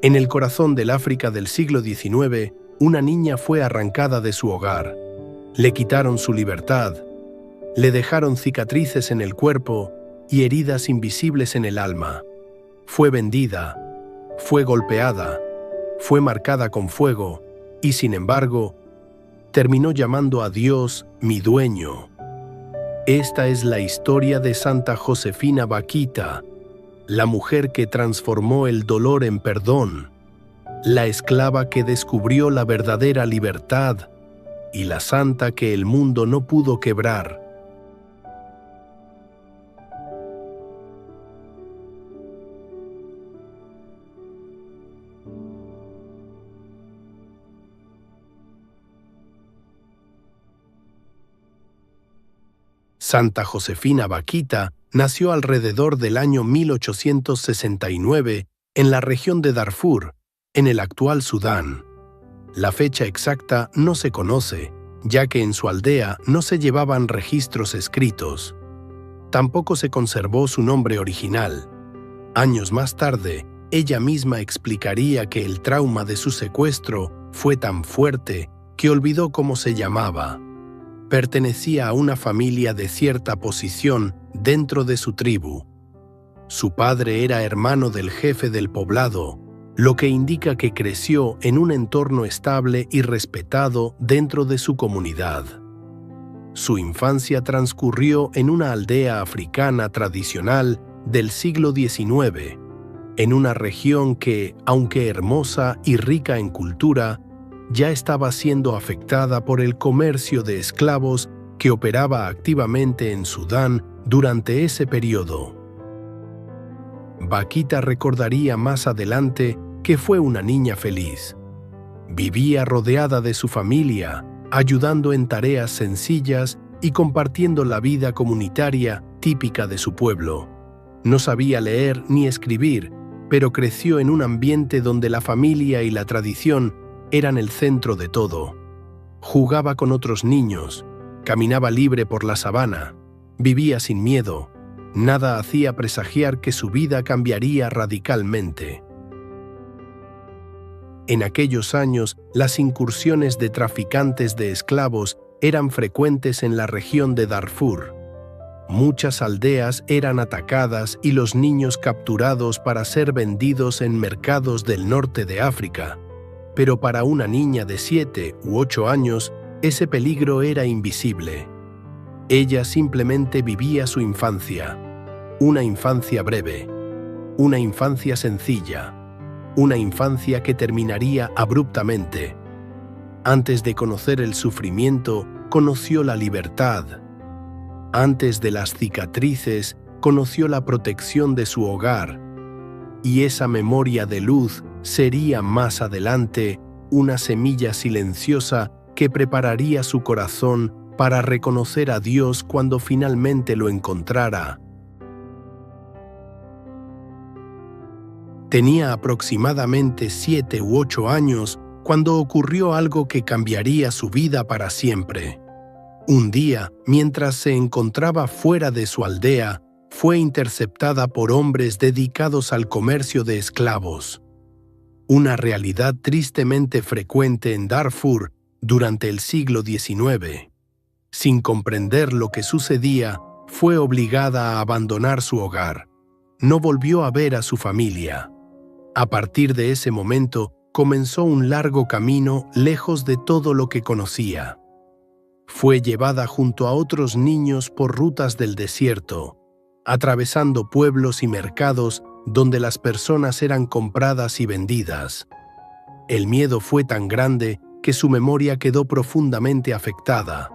En el corazón del África del siglo XIX, una niña fue arrancada de su hogar. Le quitaron su libertad, le dejaron cicatrices en el cuerpo y heridas invisibles en el alma. Fue vendida, fue golpeada, fue marcada con fuego y, sin embargo, terminó llamando a Dios mi dueño. Esta es la historia de Santa Josefina Bakhita, la mujer que transformó el dolor en perdón, la esclava que descubrió la verdadera libertad y la santa que el mundo no pudo quebrar. Santa Josefina Bakhita nació alrededor del año 1869 en la región de Darfur, en el actual Sudán. La fecha exacta no se conoce, ya que en su aldea no se llevaban registros escritos. Tampoco se conservó su nombre original. Años más tarde, ella misma explicaría que el trauma de su secuestro fue tan fuerte que olvidó cómo se llamaba. Pertenecía a una familia de cierta posición dentro de su tribu. Su padre era hermano del jefe del poblado, lo que indica que creció en un entorno estable y respetado dentro de su comunidad. Su infancia transcurrió en una aldea africana tradicional del siglo XIX, en una región que, aunque hermosa y rica en cultura, ya estaba siendo afectada por el comercio de esclavos que operaba activamente en Sudán durante ese periodo. Bakhita recordaría más adelante que fue una niña feliz. Vivía rodeada de su familia, ayudando en tareas sencillas y compartiendo la vida comunitaria típica de su pueblo. No sabía leer ni escribir, pero creció en un ambiente donde la familia y la tradición eran el centro de todo. Jugaba con otros niños, caminaba libre por la sabana, vivía sin miedo. Nada hacía presagiar que su vida cambiaría radicalmente. En aquellos años, las incursiones de traficantes de esclavos eran frecuentes en la región de Darfur. Muchas aldeas eran atacadas y los niños capturados para ser vendidos en mercados del norte de África. Pero para una niña de 7 u 8 años, ese peligro era invisible. Ella simplemente vivía su infancia, una infancia breve, una infancia sencilla, una infancia que terminaría abruptamente. Antes de conocer el sufrimiento, conoció la libertad. Antes de las cicatrices, conoció la protección de su hogar. Y esa memoria de luz sería más adelante una semilla silenciosa que prepararía su corazón para reconocer a Dios cuando finalmente lo encontrara. Tenía aproximadamente 7 u 8 años cuando ocurrió algo que cambiaría su vida para siempre. Un día, mientras se encontraba fuera de su aldea, fue interceptada por hombres dedicados al comercio de esclavos. Una realidad tristemente frecuente en Darfur durante el siglo XIX. Sin comprender lo que sucedía, fue obligada a abandonar su hogar. No volvió a ver a su familia. A partir de ese momento, comenzó un largo camino lejos de todo lo que conocía. Fue llevada junto a otros niños por rutas del desierto, atravesando pueblos y mercados donde las personas eran compradas y vendidas. El miedo fue tan grande que su memoria quedó profundamente afectada.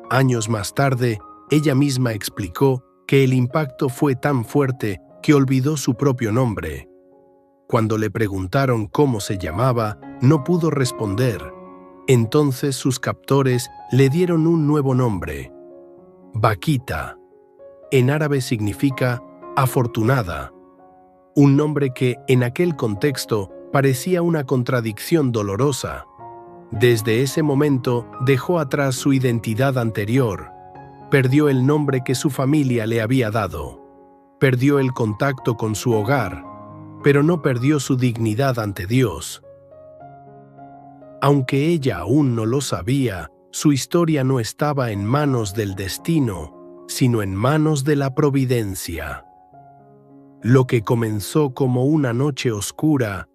Años más tarde, ella misma explicó que el impacto fue tan fuerte que olvidó su propio nombre. Cuando le preguntaron cómo se llamaba, no pudo responder. Entonces sus captores le dieron un nuevo nombre, Bakhita. En árabe significa afortunada, un nombre que, en aquel contexto, parecía una contradicción dolorosa. Desde ese momento dejó atrás su identidad anterior, perdió el nombre que su familia le había dado, perdió el contacto con su hogar, pero no perdió su dignidad ante Dios. Aunque ella aún no lo sabía, su historia no estaba en manos del destino, sino en manos de la providencia. Lo que comenzó como una noche oscura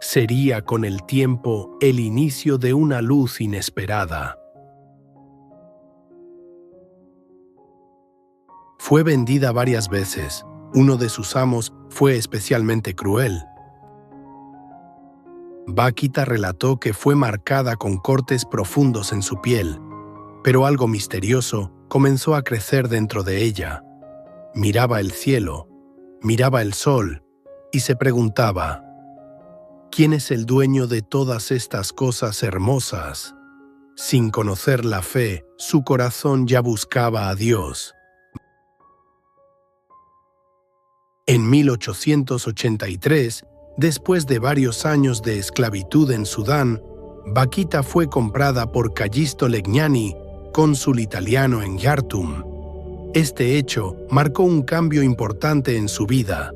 sería con el tiempo el inicio de una luz inesperada. Fue vendida varias veces. Uno de sus amos fue especialmente cruel. Vakita relató que fue marcada con cortes profundos en su piel, pero algo misterioso comenzó a crecer dentro de ella. Miraba el cielo, miraba el sol y se preguntaba: ¿quién es el dueño de todas estas cosas hermosas? Sin conocer la fe, su corazón ya buscaba a Dios. En 1883, después de varios años de esclavitud en Sudán, Vakita fue comprada por Callisto Legnani, cónsul italiano en Khartoum. Este hecho marcó un cambio importante en su vida.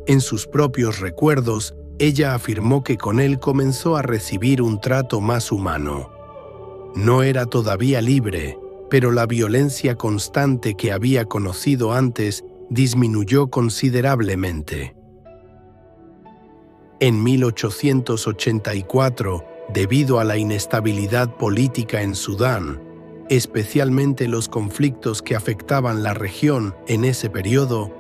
En sus propios recuerdos, ella afirmó que con él comenzó a recibir un trato más humano. No era todavía libre, pero la violencia constante que había conocido antes disminuyó considerablemente. En 1884, debido a la inestabilidad política en Sudán, especialmente los conflictos que afectaban la región en ese periodo,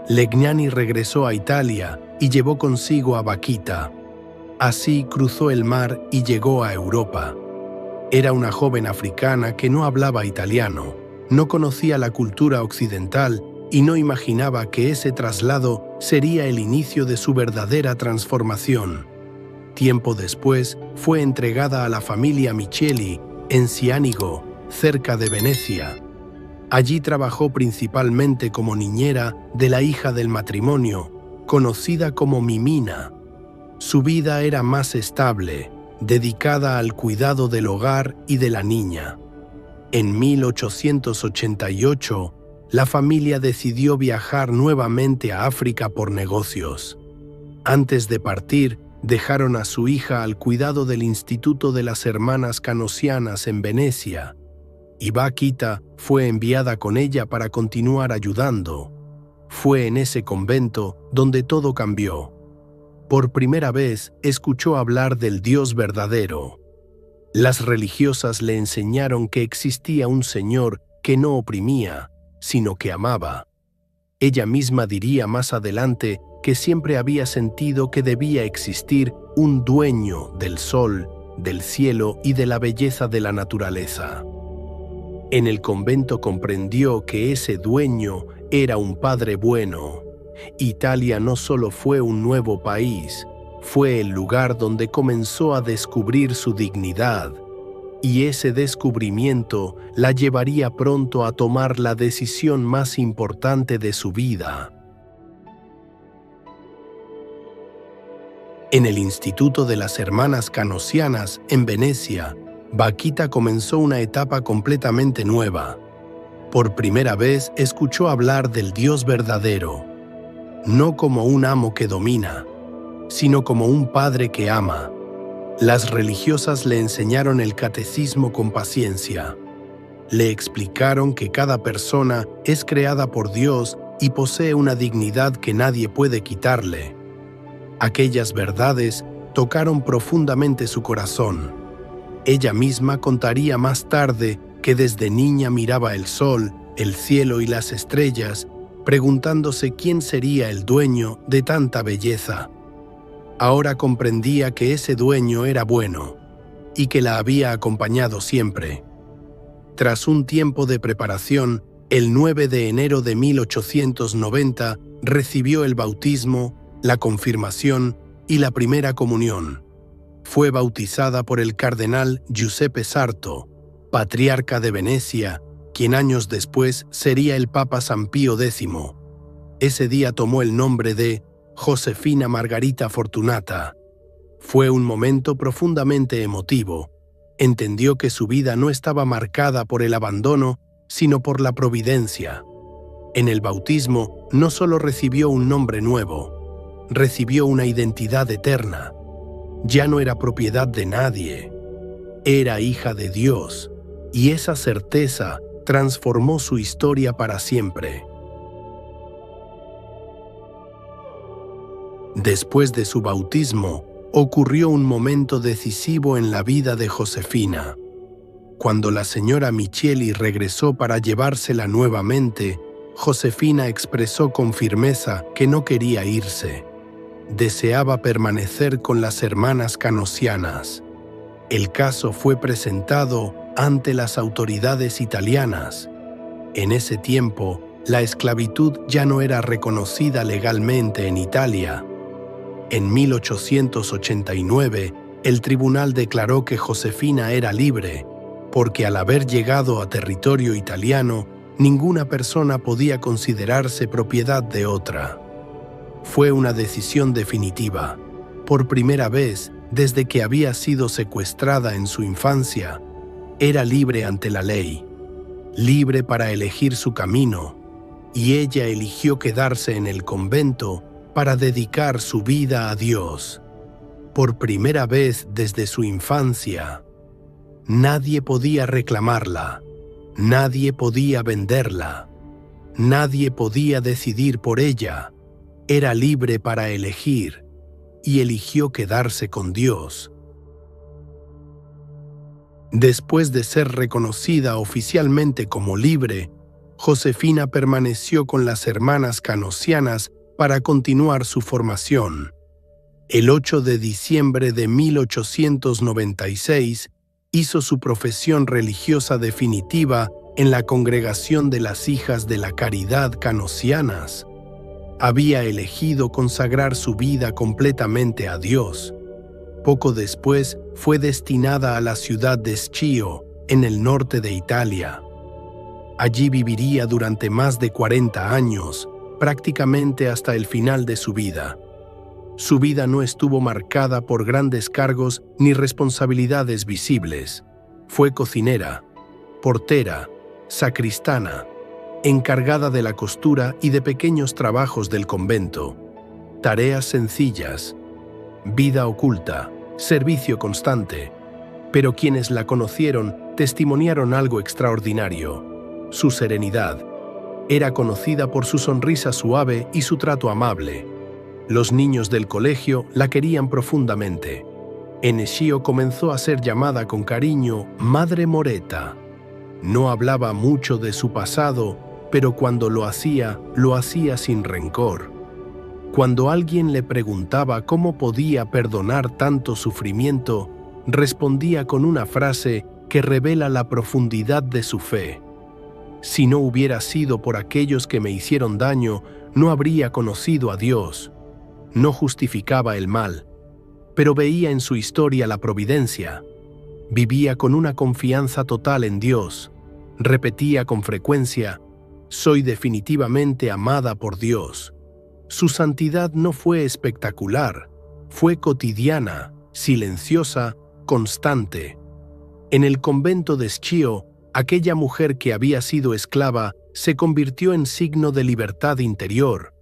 Legnani regresó a Italia y llevó consigo a Vakita. Así cruzó el mar y llegó a Europa. Era una joven africana que no hablaba italiano, no conocía la cultura occidental y no imaginaba que ese traslado sería el inicio de su verdadera transformación. Tiempo después, fue entregada a la familia Micheli en Ciánigo, cerca de Venecia. Allí trabajó principalmente como niñera de la hija del matrimonio, conocida como Mimina. Su vida era más estable, dedicada al cuidado del hogar y de la niña. En 1888, la familia decidió viajar nuevamente a África por negocios. Antes de partir, dejaron a su hija al cuidado del Instituto de las Hermanas Canosianas en Venecia, y Vakita fue enviada con ella para continuar ayudando. Fue en ese convento donde todo cambió. Por primera vez escuchó hablar del Dios verdadero. Las religiosas le enseñaron que existía un Señor que no oprimía, sino que amaba. Ella misma diría más adelante que siempre había sentido que debía existir un dueño del sol, del cielo y de la belleza de la naturaleza. En el convento comprendió que ese dueño era un padre bueno. Italia no solo fue un nuevo país, fue el lugar donde comenzó a descubrir su dignidad, y ese descubrimiento la llevaría pronto a tomar la decisión más importante de su vida. En el Instituto de las Hermanas Canosianas, en Venecia, Vakita comenzó una etapa completamente nueva. Por primera vez escuchó hablar del Dios verdadero, no como un amo que domina, sino como un padre que ama. Las religiosas le enseñaron el catecismo con paciencia. Le explicaron que cada persona es creada por Dios y posee una dignidad que nadie puede quitarle. Aquellas verdades tocaron profundamente su corazón. Ella misma contaría más tarde que desde niña miraba el sol, el cielo y las estrellas, preguntándose quién sería el dueño de tanta belleza. Ahora comprendía que ese dueño era bueno y que la había acompañado siempre. Tras un tiempo de preparación, el 9 de enero de 1890 recibió el bautismo, la confirmación y la primera comunión. Fue bautizada por el cardenal Giuseppe Sarto, patriarca de Venecia, quien años después sería el Papa San Pío X. Ese día tomó el nombre de Josefina Margarita Fortunata. Fue un momento profundamente emotivo. Entendió que su vida no estaba marcada por el abandono, sino por la providencia. En el bautismo no solo recibió un nombre nuevo, recibió una identidad eterna. Ya no era propiedad de nadie. Era hija de Dios, y esa certeza transformó su historia para siempre. Después de su bautismo, ocurrió un momento decisivo en la vida de Josefina. Cuando la señora Michieli regresó para llevársela nuevamente, Josefina expresó con firmeza que no quería irse. Deseaba permanecer con las hermanas canosianas. El caso fue presentado ante las autoridades italianas. En ese tiempo, la esclavitud ya no era reconocida legalmente en Italia. En 1889, el tribunal declaró que Josefina era libre, porque al haber llegado a territorio italiano, ninguna persona podía considerarse propiedad de otra. Fue una decisión definitiva. Por primera vez, desde que había sido secuestrada en su infancia, era libre ante la ley, libre para elegir su camino, y ella eligió quedarse en el convento para dedicar su vida a Dios. Por primera vez desde su infancia, nadie podía reclamarla, nadie podía venderla, nadie podía decidir por ella. Era libre para elegir y eligió quedarse con Dios. Después de ser reconocida oficialmente como libre, Josefina permaneció con las hermanas canosianas para continuar su formación. El 8 de diciembre de 1896 hizo su profesión religiosa definitiva en la Congregación de las Hijas de la Caridad Canosianas. Había elegido consagrar su vida completamente a Dios. Poco después fue destinada a la ciudad de Schio, en el norte de Italia. Allí viviría durante más de 40 años, prácticamente hasta el final de su vida. Su vida no estuvo marcada por grandes cargos ni responsabilidades visibles. Fue cocinera, portera, sacristana, encargada de la costura y de pequeños trabajos del convento. Tareas sencillas, vida oculta, servicio constante. Pero quienes la conocieron testimoniaron algo extraordinario: su serenidad. Era conocida por su sonrisa suave y su trato amable. Los niños del colegio la querían profundamente. En Schio comenzó a ser llamada con cariño Madre Moreta. No hablaba mucho de su pasado, pero cuando lo hacía sin rencor. Cuando alguien le preguntaba cómo podía perdonar tanto sufrimiento, respondía con una frase que revela la profundidad de su fe: si no hubiera sido por aquellos que me hicieron daño, no habría conocido a Dios. No justificaba el mal, pero veía en su historia la providencia. Vivía con una confianza total en Dios. Repetía con frecuencia: soy definitivamente amada por Dios. Su santidad no fue espectacular, fue cotidiana, silenciosa, constante. En el convento de Schio, aquella mujer que había sido esclava se convirtió en signo de libertad interior,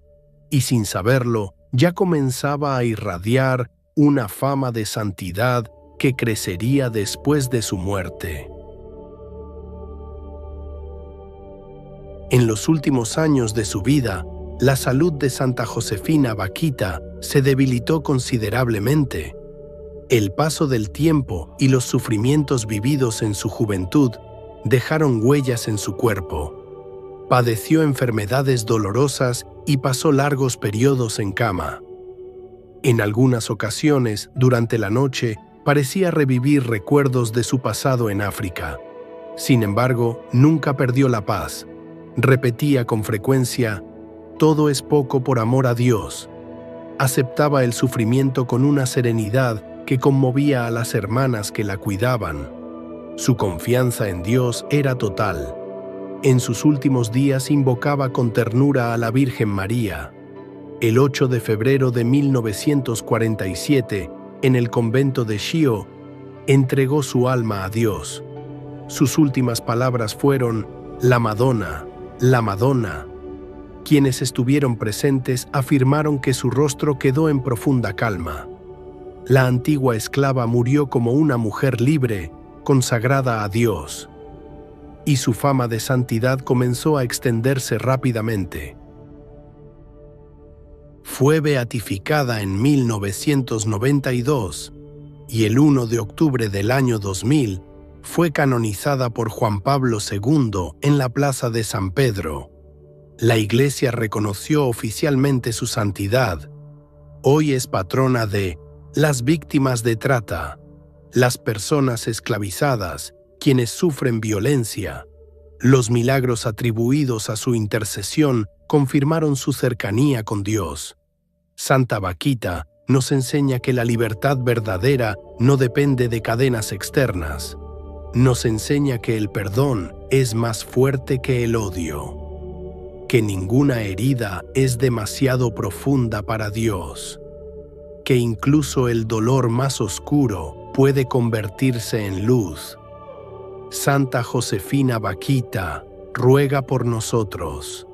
y sin saberlo, ya comenzaba a irradiar una fama de santidad que crecería después de su muerte. En los últimos años de su vida, la salud de Santa Josefina Bakhita se debilitó considerablemente. El paso del tiempo y los sufrimientos vividos en su juventud dejaron huellas en su cuerpo. Padeció enfermedades dolorosas y pasó largos periodos en cama. En algunas ocasiones, durante la noche, parecía revivir recuerdos de su pasado en África. Sin embargo, nunca perdió la paz. Repetía con frecuencia: todo es poco por amor a Dios. Aceptaba el sufrimiento con una serenidad que conmovía a las hermanas que la cuidaban. Su confianza en Dios era total. En sus últimos días invocaba con ternura a la Virgen María. El 8 de febrero de 1947, en el convento de Schio, entregó su alma a Dios. Sus últimas palabras fueron: la Madonna, Quienes estuvieron presentes afirmaron que su rostro quedó en profunda calma. La antigua esclava murió como una mujer libre, consagrada a Dios, y su fama de santidad comenzó a extenderse rápidamente. Fue beatificada en 1992 y el 1 de octubre del año 2000 fue canonizada por Juan Pablo II en la Plaza de San Pedro. La Iglesia reconoció oficialmente su santidad. Hoy es patrona de las víctimas de trata, las personas esclavizadas, quienes sufren violencia. Los milagros atribuidos a su intercesión confirmaron su cercanía con Dios. Santa Vaquita nos enseña que la libertad verdadera no depende de cadenas externas. Nos enseña que el perdón es más fuerte que el odio, que ninguna herida es demasiado profunda para Dios, que incluso el dolor más oscuro puede convertirse en luz. Santa Josefina Vaquita, ruega por nosotros.